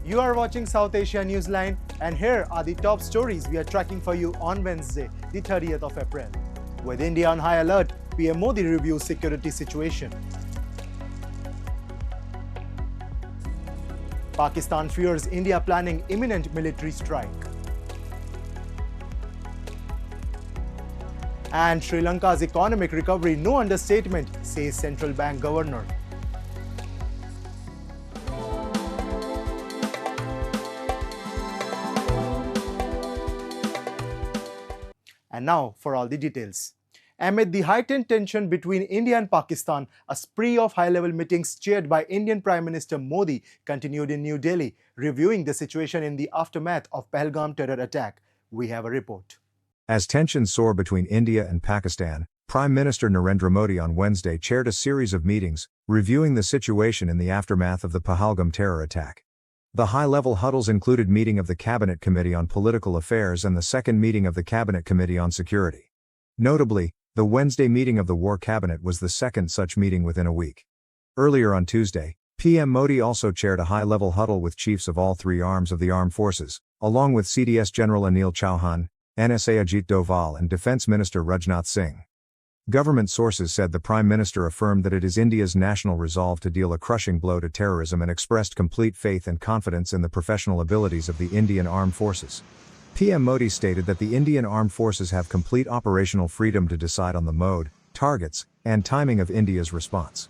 You are watching South Asia Newsline, and here are the top stories we are tracking for you on Wednesday, the 30th of April. With India on high alert, PM Modi reviews security situation. Pakistan fears India planning imminent military strike. And Sri Lanka's economic recovery no understatement, says central bank governor. And now for all the details. Amid the heightened tension between India and Pakistan, a spree of high-level meetings chaired by Indian Prime Minister Modi continued in New Delhi, reviewing the situation in the aftermath of Pahalgam terror attack. We have a report. As tensions soar between India and Pakistan, Prime Minister Narendra Modi on Wednesday chaired a series of meetings, reviewing the situation in the aftermath of the Pahalgam terror attack. The high-level huddles included meeting of the Cabinet Committee on Political Affairs and the second meeting of the Cabinet Committee on Security. Notably, the Wednesday meeting of the War Cabinet was the second such meeting within a week. Earlier on Tuesday, PM Modi also chaired a high-level huddle with chiefs of all three arms of the armed forces, along with CDS General Anil Chauhan, NSA Ajit Doval and Defence Minister Rajnath Singh. Government sources said the Prime Minister affirmed that it is India's national resolve to deal a crushing blow to terrorism and expressed complete faith and confidence in the professional abilities of the Indian Armed Forces. PM Modi stated that the Indian Armed Forces have complete operational freedom to decide on the mode, targets, and timing of India's response.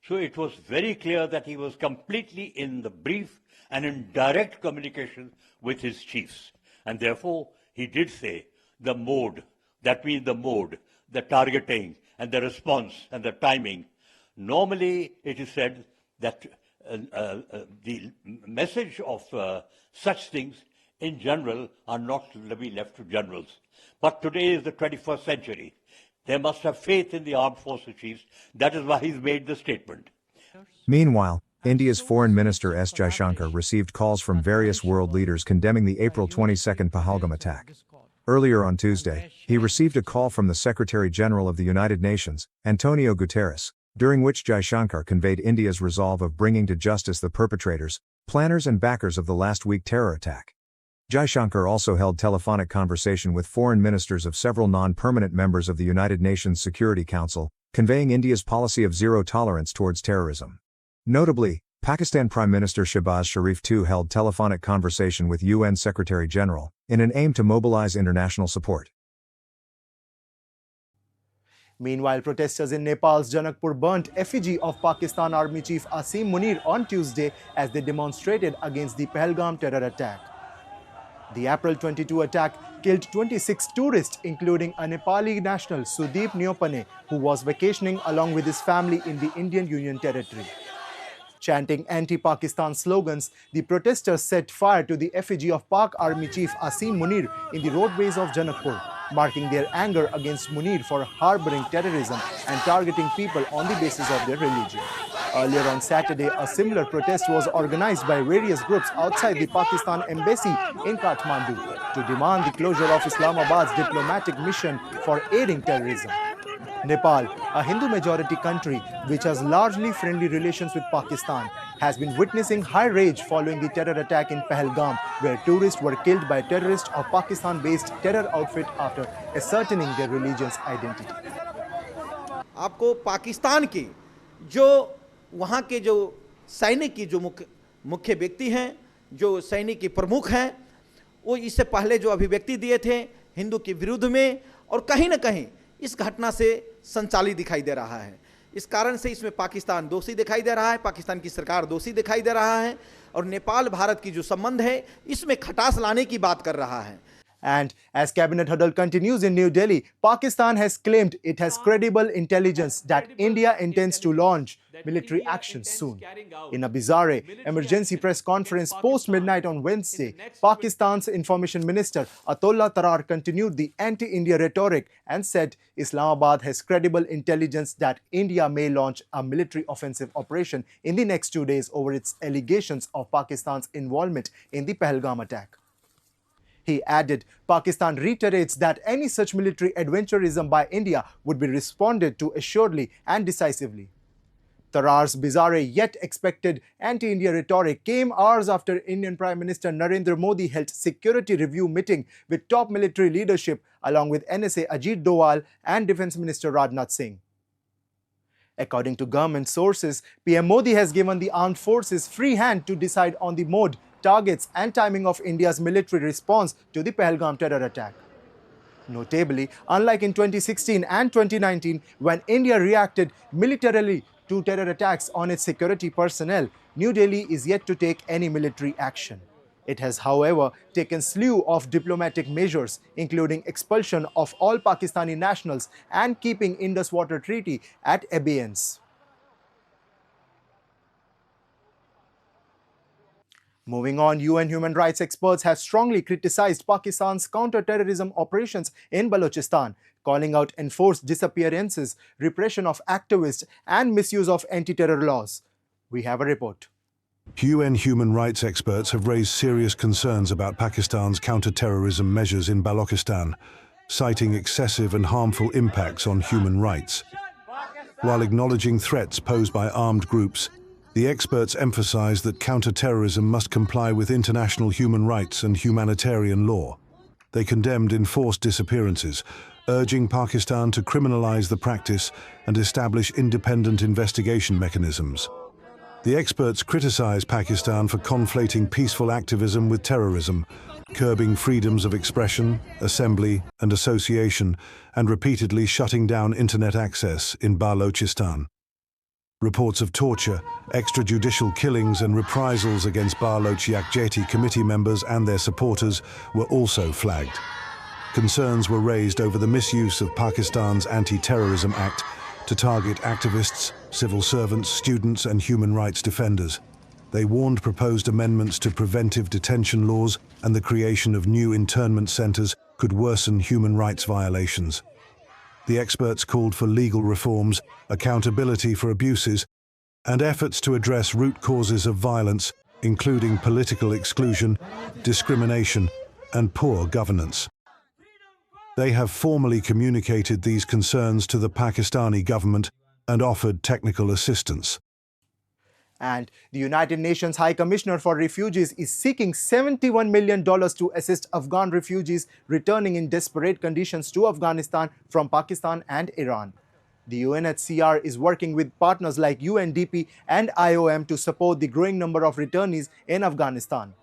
So it was very clear that he was completely in the brief and in direct communication with his chiefs. And therefore, he did say the mode, that means the mode, the targeting and the response and the timing. Normally, it is said that the message of such things in general are not to be left to generals. But today is the 21st century. They must have faith in the armed forces chiefs. That is why he's made the statement. Meanwhile, India's Foreign Minister S. Jaishankar received calls from various world leaders condemning the April 22 Pahalgam attack. Earlier on Tuesday, he received a call from the Secretary-General of the United Nations, Antonio Guterres, during which Jaishankar conveyed India's resolve of bringing to justice the perpetrators, planners and backers of the last week terror attack. Jaishankar also held telephonic conversation with foreign ministers of several non-permanent members of the United Nations Security Council, conveying India's policy of zero tolerance towards terrorism. Notably, Pakistan Prime Minister Shehbaz Sharif too held telephonic conversation with UN Secretary-General, in an aim to mobilize international support. Meanwhile, protesters in Nepal's Janakpur burnt effigy of Pakistan Army Chief Asim Munir on Tuesday as they demonstrated against the Pahalgam terror attack. The April 22 attack killed 26 tourists, including a Nepali national Sudeep Neopane, who was vacationing along with his family in the Indian Union territory. Chanting anti-Pakistan slogans, the protesters set fire to the effigy of Pak Army Chief Asim Munir in the roadways of Janakpur, marking their anger against Munir for harboring terrorism and targeting people on the basis of their religion. Earlier on Saturday, a similar protest was organized by various groups outside the Pakistan embassy in Kathmandu to demand the closure of Islamabad's diplomatic mission for aiding terrorism. Nepal, a Hindu-majority country which has largely friendly relations with Pakistan, has been witnessing high rage following the terror attack in Pahalgam, where tourists were killed by terrorists of Pakistan-based terror outfit after ascertaining their religion's identity. आपको पाकिस्तान के जो वहाँ के जो सैनिक की जो मुख्य व्यक्ति हैं, जो सैनिक के प्रमुख हैं, वो इससे पहले जो अभिव्यक्ति दिए थे हिंदू के विरुद्ध में, और कहीं ना कहीं इस घटना से संचालित दिखाई दे रहा है। इस कारण से इसमें पाकिस्तान दोषी दिखाई दे रहा है, पाकिस्तान की सरकार दोषी दिखाई दे रहा है, और नेपाल भारत की जो संबंध है इसमें खटास लाने की बात कर रहा है। And as cabinet huddle continues in New Delhi, Pakistan has claimed it has credible intelligence that India intends to launch military action soon. In a bizarre emergency press conference post-midnight on Wednesday, Pakistan's Information Minister Atullah Tarar continued the anti-India rhetoric and said Islamabad has credible intelligence that India may launch a military offensive operation in the next 2 days over its allegations of Pakistan's involvement in the Pahalgam attack. He added, Pakistan reiterates that any such military adventurism by India would be responded to assuredly and decisively. Tarar's bizarre yet expected anti-India rhetoric came hours after Indian Prime Minister Narendra Modi held security review meeting with top military leadership along with NSA Ajit Doval and Defence Minister Rajnath Singh. According to government sources, PM Modi has given the armed forces free hand to decide on the mode, targets and timing of India's military response to the Pahalgam terror attack. Notably, unlike in 2016 and 2019, when India reacted militarily to terror attacks on its security personnel, New Delhi is yet to take any military action. It has, however, taken slew of diplomatic measures, including expulsion of all Pakistani nationals and keeping Indus Water Treaty at abeyance. Moving on, UN human rights experts have strongly criticized Pakistan's counter-terrorism operations in Balochistan, calling out enforced disappearances, repression of activists, and misuse of anti-terror laws. We have a report. UN human rights experts have raised serious concerns about Pakistan's counter-terrorism measures in Balochistan, citing excessive and harmful impacts on human rights. While acknowledging threats posed by armed groups, the experts emphasize that counter-terrorism must comply with international human rights and humanitarian law. They condemned enforced disappearances, urging Pakistan to criminalize the practice and establish independent investigation mechanisms. The experts criticize Pakistan for conflating peaceful activism with terrorism, curbing freedoms of expression, assembly, and association, and repeatedly shutting down internet access in Balochistan. Reports of torture, extrajudicial killings and reprisals against Baloch Yakjeti committee members and their supporters were also flagged. Concerns were raised over the misuse of Pakistan's Anti-Terrorism Act to target activists, civil servants, students and human rights defenders. They warned proposed amendments to preventive detention laws and the creation of new internment centers could worsen human rights violations. The experts called for legal reforms, accountability for abuses, and efforts to address root causes of violence, including political exclusion, discrimination, and poor governance. They have formally communicated these concerns to the Pakistani government and offered technical assistance. And the United Nations High Commissioner for Refugees is seeking $71 million to assist Afghan refugees returning in desperate conditions to Afghanistan from Pakistan and Iran. The UNHCR is working with partners like UNDP and IOM to support the growing number of returnees in Afghanistan.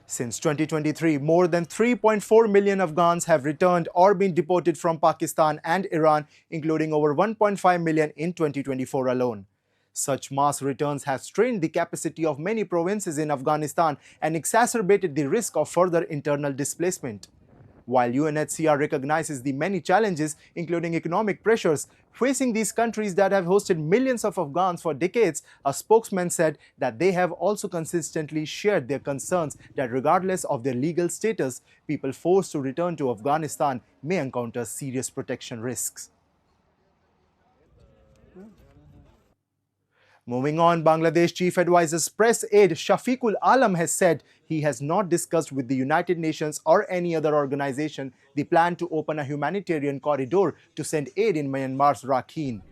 Since 2023, more than 3.4 million Afghans have returned or been deported from Pakistan and Iran, including over 1.5 million in 2024 alone. Such mass returns have strained the capacity of many provinces in Afghanistan and exacerbated the risk of further internal displacement. While UNHCR recognizes the many challenges, including economic pressures, facing these countries that have hosted millions of Afghans for decades, a spokesman said that they have also consistently shared their concerns that regardless of their legal status, people forced to return to Afghanistan may encounter serious protection risks. Moving on, Bangladesh Chief Advisor's press aide Shafiqul Alam has said he has not discussed with the United Nations or any other organization the plan to open a humanitarian corridor to send aid in Myanmar's Rakhine.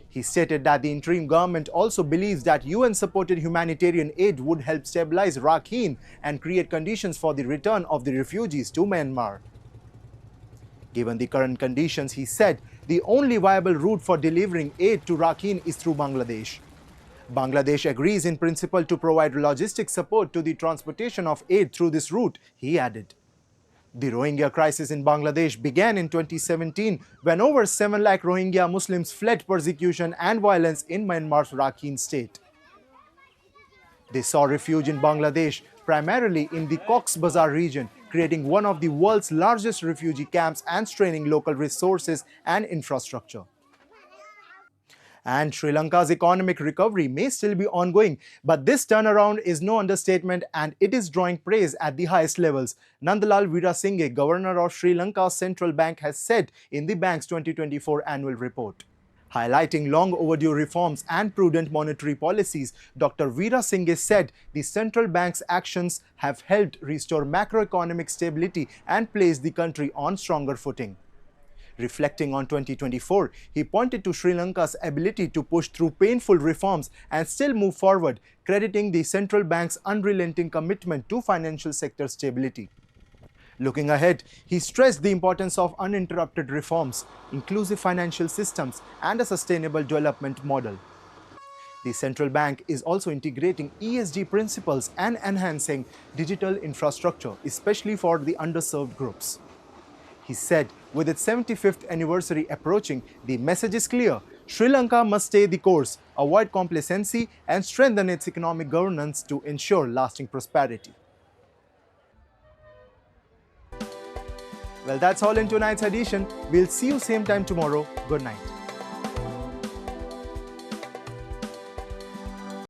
He stated that the interim government also believes that UN-supported humanitarian aid would help stabilize Rakhine and create conditions for the return of the refugees to Myanmar. Given the current conditions, he said, the only viable route for delivering aid to Rakhine is through Bangladesh. Bangladesh agrees in principle to provide logistic support to the transportation of aid through this route, he added. The Rohingya crisis in Bangladesh began in 2017 when over 7 lakh Rohingya Muslims fled persecution and violence in Myanmar's Rakhine state. They sought refuge in Bangladesh, primarily in the Cox's Bazar region, creating one of the world's largest refugee camps and straining local resources and infrastructure. And Sri Lanka's economic recovery may still be ongoing, but this turnaround is no understatement and it is drawing praise at the highest levels. Nandalal Veerasinghe, Governor of Sri Lanka's central bank, has said in the bank's 2024 annual report. Highlighting long overdue reforms and prudent monetary policies, Dr. Veerasinghe said the central bank's actions have helped restore macroeconomic stability and place the country on stronger footing. Reflecting on 2024, he pointed to Sri Lanka's ability to push through painful reforms and still move forward, crediting the central bank's unrelenting commitment to financial sector stability. Looking ahead, he stressed the importance of uninterrupted reforms, inclusive financial systems, and a sustainable development model. The central bank is also integrating ESG principles and enhancing digital infrastructure, especially for the underserved groups. He said, with its 75th anniversary approaching, the message is clear. Sri Lanka must stay the course, avoid complacency, and strengthen its economic governance to ensure lasting prosperity. Well, that's all in tonight's edition. We'll see you same time tomorrow. Good night.